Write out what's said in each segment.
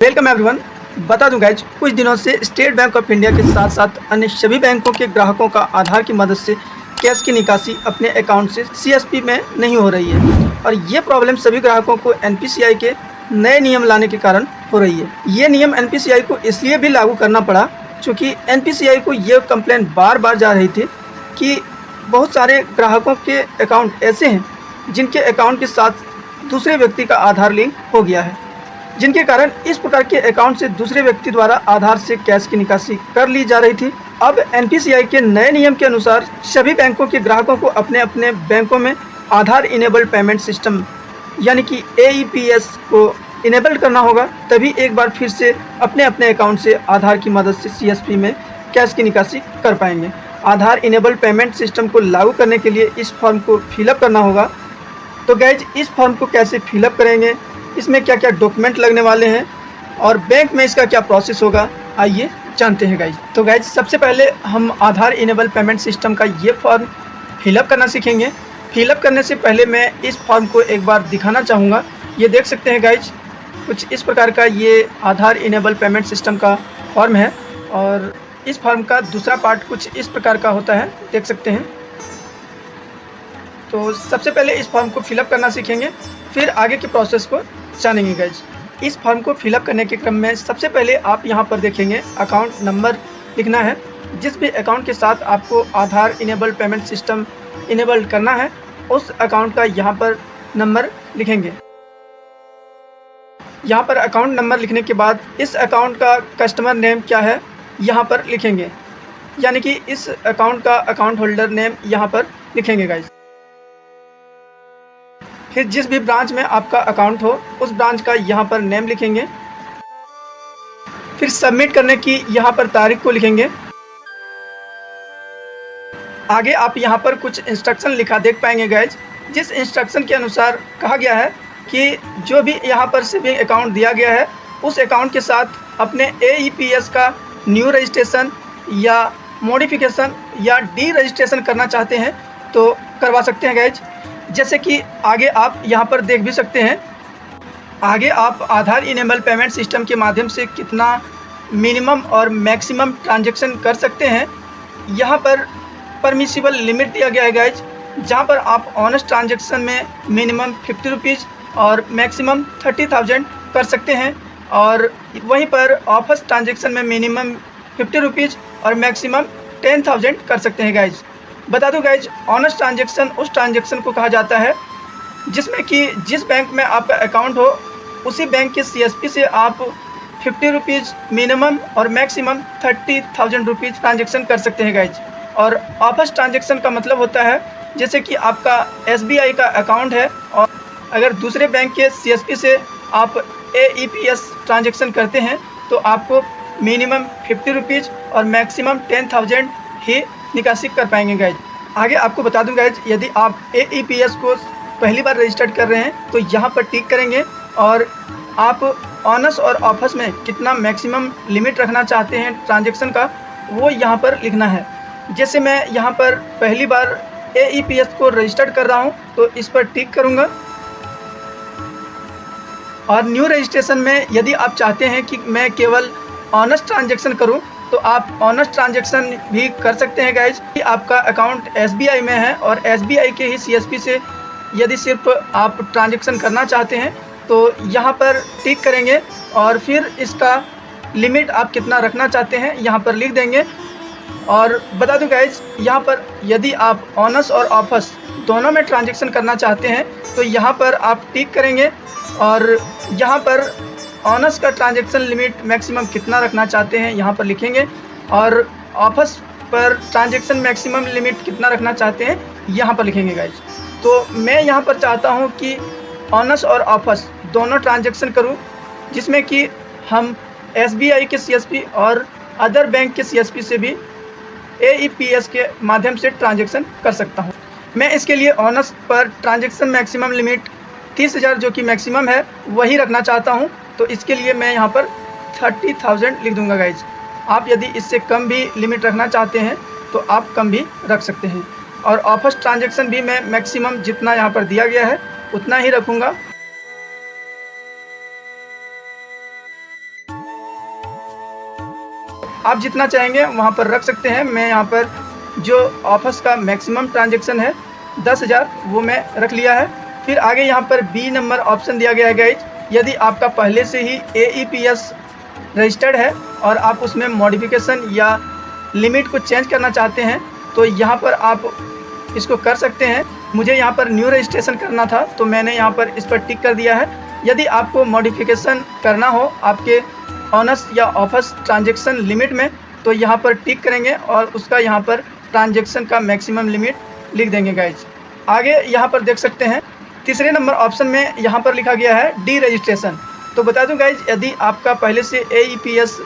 Welcome everyone. बता दूं guys, कुछ दिनों से स्टेट बैंक ऑफ इंडिया के साथ साथ अन्य सभी बैंकों के ग्राहकों का आधार की मदद से कैश की निकासी अपने अकाउंट से सीएसपी में नहीं हो रही है और ये प्रॉब्लम सभी ग्राहकों को एनपीसीआई के नए नियम लाने के कारण हो रही है। ये नियम एनपीसीआई को इसलिए भी लागू करना पड़ा क्योंकि एनपीसीआई को ये कंप्लेंट बार बार जा रही थी कि बहुत सारे ग्राहकों के अकाउंट ऐसे हैं जिनके अकाउंट के साथ दूसरे व्यक्ति का आधार लिंक हो गया है, जिनके कारण इस प्रकार के अकाउंट से दूसरे व्यक्ति द्वारा आधार से कैश की निकासी कर ली जा रही थी। अब एनपीसीआई के नए नियम के अनुसार सभी बैंकों के ग्राहकों को अपने अपने बैंकों में आधार इनेबल्ड पेमेंट सिस्टम यानी कि एईपीएस को इनेबल करना होगा, तभी एक बार फिर से अपने अपने अकाउंट से आधार की मदद से सीएसपी में कैश की निकासी कर पाएंगे। आधार इनेबल्ड पेमेंट सिस्टम को लागू करने के लिए इस फॉर्म को फिलअप करना होगा। तो गाइज, इस फॉर्म को कैसे फिलअप करेंगे, इसमें क्या क्या डॉक्यूमेंट लगने वाले हैं और बैंक में इसका क्या प्रोसेस होगा, आइए जानते हैं गाइज। तो गाइज, सबसे पहले हम आधार इनेबल पेमेंट सिस्टम का ये फॉर्म फिलअप करना सीखेंगे। फिलअप करने से पहले मैं इस फॉर्म को एक बार दिखाना चाहूँगा। ये देख सकते हैं गाइज, कुछ इस प्रकार का ये आधार इनेबल पेमेंट सिस्टम का फॉर्म है और इस फॉर्म का दूसरा पार्ट कुछ इस प्रकार का होता है, देख सकते हैं। तो सबसे पहले इस फॉर्म को फिलअप करना सीखेंगे, फिर आगे के प्रोसेस को जानेंगे गाइज। इस फॉर्म को फिलअप करने के क्रम में सबसे पहले आप यहाँ पर देखेंगे अकाउंट नंबर लिखना है। जिस भी अकाउंट के साथ आपको आधार इनेबल पेमेंट सिस्टम इनेबल करना है उस अकाउंट का यहाँ पर नंबर लिखेंगे। यहाँ पर अकाउंट नंबर लिखने के बाद इस अकाउंट का कस्टमर नेम क्या है यहाँ पर लिखेंगे, यानी कि इस अकाउंट का अकाउंट होल्डर नेम यहाँ पर लिखेंगे गाइज। फिर जिस भी ब्रांच में आपका अकाउंट हो उस ब्रांच का यहाँ पर नेम लिखेंगे। फिर सबमिट करने की यहाँ पर तारीख को लिखेंगे। आगे आप यहाँ पर कुछ इंस्ट्रक्शन लिखा देख पाएंगे गाइज, जिस इंस्ट्रक्शन के अनुसार कहा गया है कि जो भी यहाँ पर सेविंग अकाउंट दिया गया है उस अकाउंट के साथ अपने एईपीएस का न्यू रजिस्ट्रेशन या मॉडिफिकेशन या डी रजिस्ट्रेशन करना चाहते हैं तो करवा सकते हैं गाइज। जैसे कि आगे आप यहाँ पर देख भी सकते हैं, आगे आप आधार इनेबल पेमेंट सिस्टम के माध्यम से कितना मिनिमम और मैक्सिमम ट्रांजैक्शन कर सकते हैं। यहाँ पर परमिसिबल लिमिट दिया गया है गाइज, जहाँ पर आप ऑनेस्ट ट्रांजैक्शन में मिनिमम 50 रुपीज़ और मैक्सिमम 30,000 कर सकते हैं और वहीं पर ऑफर्स ट्रांजैक्शन में मिनिमम 50 रुपीज़ और मैक्सिमम 10,000 कर सकते हैं गाइज। बता दूं गाइज, ऑनेस्ट ट्रांजैक्शन उस ट्रांजैक्शन को कहा जाता है जिसमें कि जिस बैंक में आपका अकाउंट हो उसी बैंक के सीएसपी से आप 50 रुपीज़ मिनिमम और मैक्सिमम 30,000 रुपीज़ ट्रांजैक्शन कर सकते हैं गाइज। और ऑफर्स ट्रांजैक्शन का मतलब होता है जैसे कि आपका एसबीआई का अकाउंट है और अगर दूसरे बैंक के सीएसपी से आप एईपीएस ट्रांजैक्शन करते हैं तो आपको मिनिमम 50 रुपीज़ और मैक्सिमम 10,000 ही निकासी कर पाएंगे गाइज। आगे आपको बता दूं गाइज, यदि आप एईपीएस को पहली बार रजिस्टर्ड कर रहे हैं तो यहाँ पर टिक करेंगे और आप ऑनर्स और ऑफर्स में कितना मैक्सिमम लिमिट रखना चाहते हैं ट्रांजैक्शन का वो यहाँ पर लिखना है। जैसे मैं यहाँ पर पहली बार एईपीएस को रजिस्टर्ड कर रहा हूँ तो इस पर टिक करूँगा। और न्यू रजिस्ट्रेशन में यदि आप चाहते हैं कि मैं केवल ऑनर्स ट्रांजैक्शन करूँ तो आप ऑनेस्ट ट्रांजैक्शन भी कर सकते हैं गाइज। आपका अकाउंट एसबीआई में है और एसबीआई के ही सीएसपी से यदि सिर्फ आप ट्रांजैक्शन करना चाहते हैं तो यहाँ पर टिक करेंगे और फिर इसका लिमिट आप कितना रखना चाहते हैं यहाँ पर लिख देंगे। और बता दूं गाइज, यहाँ पर यदि आप ऑनर्स और ऑफर्स दोनों में ट्रांजैक्शन करना चाहते हैं तो यहाँ पर आप टिक करेंगे और यहाँ पर ऑनर्स का ट्रांजैक्शन लिमिट मैक्सिमम कितना रखना चाहते हैं यहाँ पर लिखेंगे और ऑफर्स पर ट्रांजैक्शन मैक्सिमम लिमिट कितना रखना चाहते हैं यहाँ पर लिखेंगे गाइज। तो मैं यहाँ पर चाहता हूँ कि ऑनर्स और ऑफर्स दोनों ट्रांजैक्शन करूँ, जिसमें कि हम एसबीआई के सीएसपी और अदर बैंक के सीएसपी से भी एईपीएस के माध्यम से ट्रांजैक्शन कर सकता हूँ। मैं इसके लिए ऑनर्स पर ट्रांजैक्शन मैक्सिमम लिमिट 30,000 जो कि मैक्सिमम है वही रखना चाहता हूँ, तो इसके लिए मैं यहाँ पर 30,000 लिख दूंगा गाइज। आप यदि इससे कम भी लिमिट रखना चाहते हैं तो आप कम भी रख सकते हैं। और ऑफर्स ट्रांजैक्शन भी मैं मैक्सिमम जितना यहाँ पर दिया गया है उतना ही रखूँगा। आप जितना चाहेंगे वहाँ पर रख सकते हैं। मैं यहाँ पर जो ऑफर्स का मैक्सिमम ट्रांजैक्शन है 10,000 वो मैं रख लिया है। फिर आगे यहाँ पर बी नंबर ऑप्शन दिया गया है गाइज, यदि आपका पहले से ही AEPS रजिस्टर्ड है और आप उसमें मॉडिफिकेशन या लिमिट को चेंज करना चाहते हैं तो यहाँ पर आप इसको कर सकते हैं। मुझे यहाँ पर न्यू रजिस्ट्रेशन करना था तो मैंने यहाँ पर इस पर टिक कर दिया है। यदि आपको मॉडिफिकेशन करना हो आपके ऑनर्स या ऑफर्स ट्रांजैक्शन लिमिट में तो यहाँ पर टिक करेंगे और उसका यहाँ पर ट्रांजैक्शन का मैक्सिमम लिमिट लिख देंगे गाइज। आगे यहाँ पर देख सकते हैं तीसरे नंबर ऑप्शन में यहाँ पर लिखा गया है डी रजिस्ट्रेशन। तो बता दूं गाइज, यदि आपका पहले से AEPS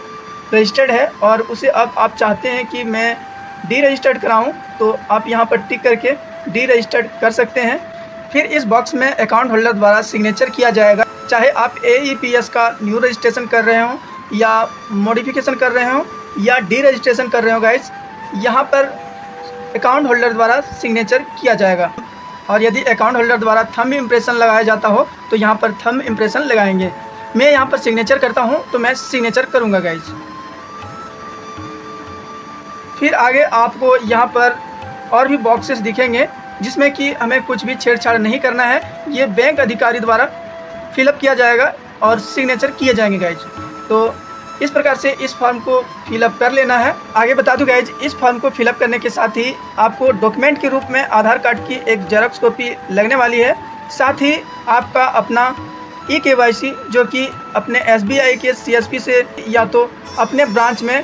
रजिस्टर्ड है और उसे अब आप चाहते हैं कि मैं डी रजिस्टर्ड कराऊँ तो आप यहाँ पर टिक करके डी रजिस्टर्ड कर सकते हैं। फिर इस बॉक्स में अकाउंट होल्डर द्वारा सिग्नेचर किया जाएगा, चाहे आप AEPS का न्यू रजिस्ट्रेशन कर रहे हों या मॉडिफिकेशन कर रहे हों या डी रजिस्ट्रेशन कर रहे हो गाइज, यहाँ पर अकाउंट होल्डर द्वारा सिग्नेचर किया जाएगा। और यदि अकाउंट होल्डर द्वारा थंब इम्प्रेशन लगाया जाता हो तो यहाँ पर थंब इम्प्रेशन लगाएंगे। मैं यहाँ पर सिग्नेचर करता हूँ तो मैं सिग्नेचर करूँगा गाइज। फिर आगे आपको यहाँ पर और भी बॉक्सेस दिखेंगे जिसमें कि हमें कुछ भी छेड़छाड़ नहीं करना है, ये बैंक अधिकारी द्वारा फिलअप किया जाएगा और सिग्नेचर किए जाएंगे गाइज। तो इस प्रकार से इस फॉर्म को फिलअप कर लेना है। आगे बता दूं गाइज, इस फॉर्म को फिलअप करने के साथ ही आपको डॉक्यूमेंट के रूप में आधार कार्ड की एक जेरॉक्स कॉपी लगने वाली है। साथ ही आपका अपना eKYC जो कि अपने SBI के CSP से या तो अपने ब्रांच में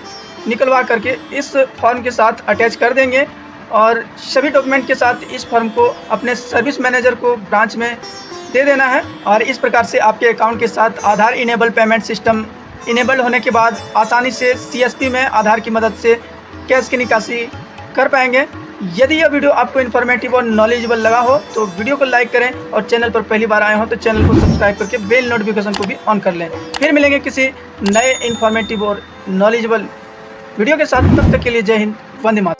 निकलवा करके इस फॉर्म के साथ अटैच कर देंगे और सभी डॉक्यूमेंट के साथ इस फॉर्म को अपने सर्विस मैनेजर को ब्रांच में दे देना है। और इस प्रकार से आपके अकाउंट के साथ आधार इनेबल पेमेंट सिस्टम इनेबल्ड होने के बाद आसानी से CSP में आधार की मदद से कैश की निकासी कर पाएंगे। यदि यह वीडियो आपको इन्फॉर्मेटिव और नॉलेजेबल लगा हो तो वीडियो को लाइक करें और चैनल पर पहली बार आए हो तो चैनल को सब्सक्राइब करके बेल नोटिफिकेशन को भी ऑन कर लें। फिर मिलेंगे किसी नए इन्फॉर्मेटिव और नॉलेजेबल वीडियो के साथ। तब तक के लिए जय हिंद, वंदे मातरम।